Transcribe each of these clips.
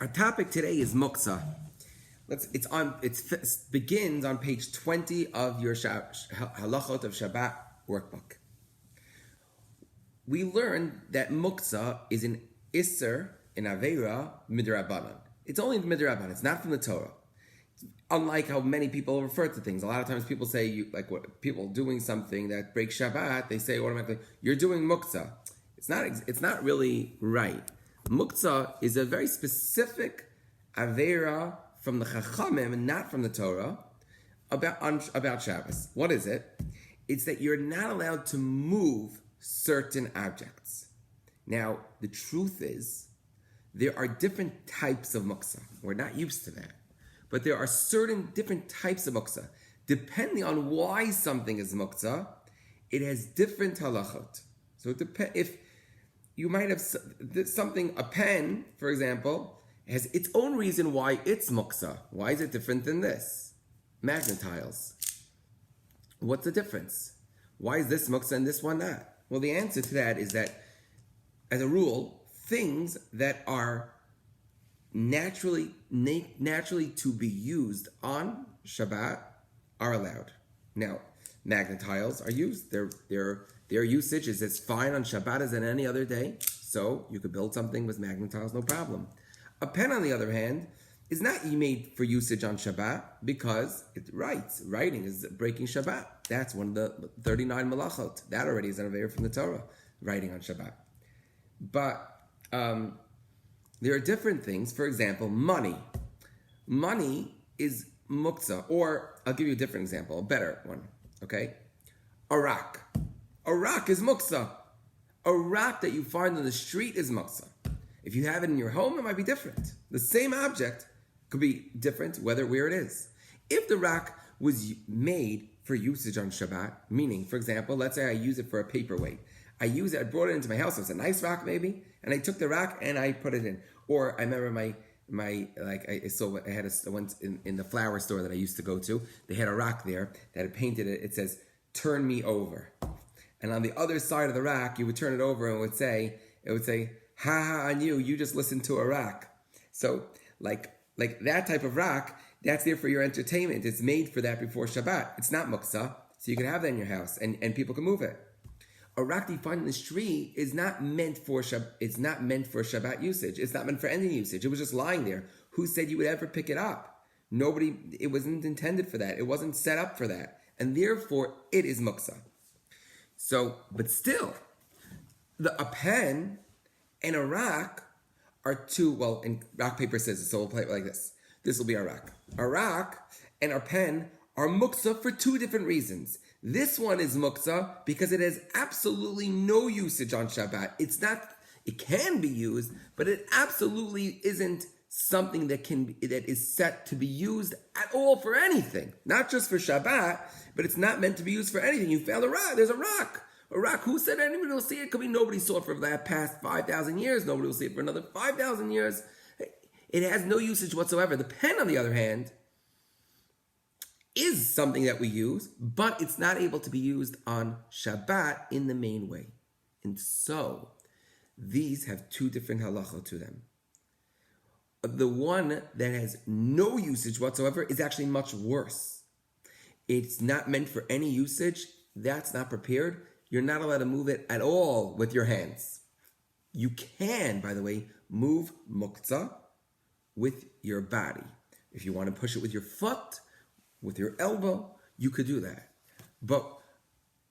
Our topic today is Muktzeh. It begins on page 20 of your Halachot of Shabbat workbook. We learned that Muktzeh is an Isser, in Aveira, Midrabanan. It's only the Midrabanan, it's not from the Torah. Unlike how many people refer to things. A lot of times people say, people doing something that breaks Shabbat, they say automatically, you're doing Muktzeh. It's not really right. Muktzeh is a very specific Aveira from the Chachamim and not from the Torah about Shabbos. What is it? It's that you're not allowed to move certain objects. Now, the truth is, there are different types of Muktzeh. We're not used to that. But there are certain different types of Muktzeh. Depending on why something is Muktzeh, it has different halachot. So it depends. If you might have something, a pen, for example, has its own reason why it's Muktzeh. Why is it different than this? Magnetiles. What's the difference? Why is this Muktzeh and this one not? Well, the answer to that is that, as a rule, things that are naturally to be used on Shabbat are allowed. Now, magnetiles are used. Their usage is as fine on Shabbat as on any other day. So you could build something with magnetiles, no problem. A pen, on the other hand, is not made for usage on Shabbat because it writes. Writing is breaking Shabbat. That's one of the 39 malachot. That already is an aveira from the Torah, writing on Shabbat. But there are different things. For example, money. Money is muktzeh. Or, I'll give you a different example, a better one. Okay? A rock. A rock is muktzeh. A rock that you find on the street is muktzeh. If you have it in your home, it might be different. The same object could be different where it is. If the rock was made for usage on Shabbat, meaning, for example, let's say I use it for a paperweight. I brought it into my house. It was a nice rock, maybe, and I took the rock and I put it in. Or I remember I went in the flower store that I used to go to. They had a rock there that had painted it. It says, "Turn me over," and on the other side of the rock, you would turn it over and it would say, "Ha ha on you! You just listened to a rock." So like that type of rock, that's there for your entertainment. It's made for that before Shabbat. It's not muktzeh, so you can have that in your house and people can move it. A rock that you find in the street is not meant for Shabbat. It's not meant for Shabbat usage. It's not meant for any usage. It was just lying there. Who said you would ever pick it up? Nobody. It wasn't intended for that. It wasn't set up for that, and therefore it is muktzeh. So, but still, a pen and a rock are two. Well, in rock paper scissors. So we'll play it like this. This will be our rock. Our rock and our pen are muktzeh for two different reasons. This one is muktzeh because it has absolutely no usage on Shabbat. It can be used, but it absolutely isn't something that is set to be used at all for anything. Not just for Shabbat, but it's not meant to be used for anything. You found a rock. There's a rock. A rock. Who said anybody will see it? Could be nobody saw it for the past 5,000 years. Nobody will see it for another 5,000 years. It has no usage whatsoever. The pen, on the other hand, is something that we use, but it's not able to be used on Shabbat in the main way. And so, these have two different halachot to them. The one that has no usage whatsoever is actually much worse. It's not meant for any usage. That's not prepared. You're not allowed to move it at all with your hands. You can, by the way, move muktzeh with your body. If you want to push it with your foot, with your elbow, you could do that. But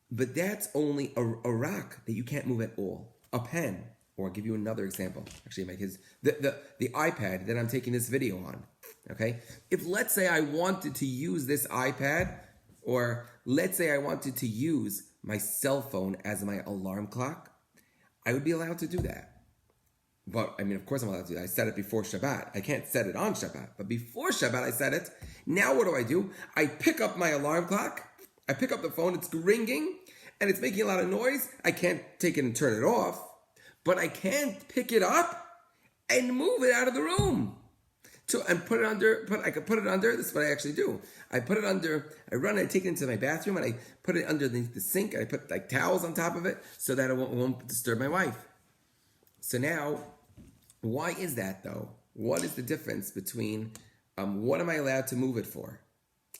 that's only a rock that you can't move at all. A pen, or I'll give you another example. Actually, my kids, the iPad that I'm taking this video on, okay? If let's say I wanted to use this iPad, or let's say I wanted to use my cell phone as my alarm clock, I would be allowed to do that. But, of course I'm allowed to do that. I set it before Shabbat. I can't set it on Shabbat. But before Shabbat, I set it. Now what do? I pick up my alarm clock. I pick up the phone. It's ringing. And it's making a lot of noise. I can't take it and turn it off. But I can pick it up and move it out of the room. And put it under, I could put it under, this is what I actually do. I put it under, I take it into my bathroom and I put it underneath the sink. And I put towels on top of it so that it won't disturb my wife. So now, why is that though? What is the difference between what am I allowed to move it for?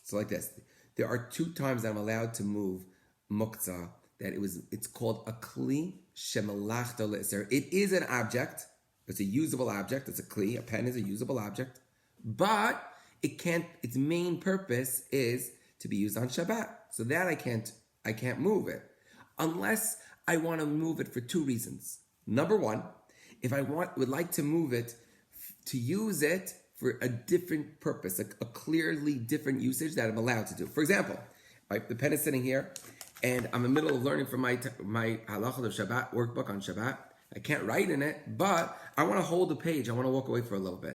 So like this, there are 2 times that I'm allowed to move muktzah. It's called a kli shemelachto le'ser. It is an object. It's a usable object. It's a kli. A pen is a usable object, but it can't. Its main purpose is to be used on Shabbat. So that I can't move it unless I want to move it for 2 reasons. Number 1, if I would like to move it to use it for a different purpose, a clearly different usage that I'm allowed to do. For example, the pen is sitting here, and I'm in the middle of learning from my Halachot of Shabbat workbook on Shabbat. I can't write in it, but I want to hold the page. I want to walk away for a little bit.